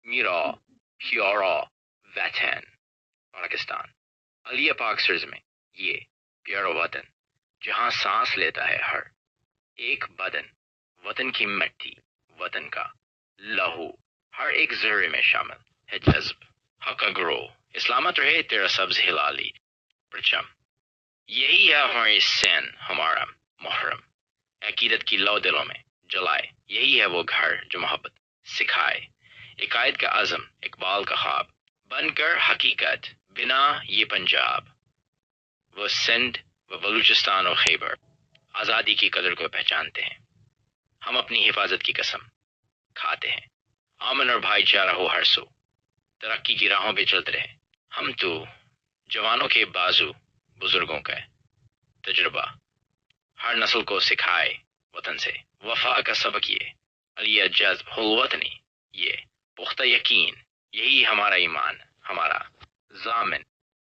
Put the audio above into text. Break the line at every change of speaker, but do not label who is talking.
میرا پیارا وطن پاکستان، علی پاک سرزمین، یہ پیارا وطن جہاں سانس لیتا ہے ہر ایک بدن، وطن کی مٹی، وطن کا لہو ہر ایک ذرے میں شامل ہے جذب حق کا گرو، اسلامت رہے تیرا سبز ہلالی پرچم، یہی ہے ہماری سین، ہمارا محرم، عقیدت کی لو دلوں میں جلائے، یہی ہے وہ گھر جو محبت سکھائے، عقائد کا عزم، اقبال کا خواب بن کر حقیقت، بنا یہ پنجاب وہ سندھ و بلوچستان و خیبر آزادی کی قدر کو پہچانتے ہیں، ہم اپنی حفاظت کی قسم کھاتے ہیں، امن اور بھائی چارہ ہو ہر سو، ترقی کی راہوں پہ چلتے رہے، ہم تو جوانوں کے بازو، بزرگوں کا تجربہ ہر نسل کو سکھائے، وطن سے وفا کا سبق یہ، علی جذب وطنی، یہ پختہ یقین، یہی ہمارا ایمان، ہمارا ضامن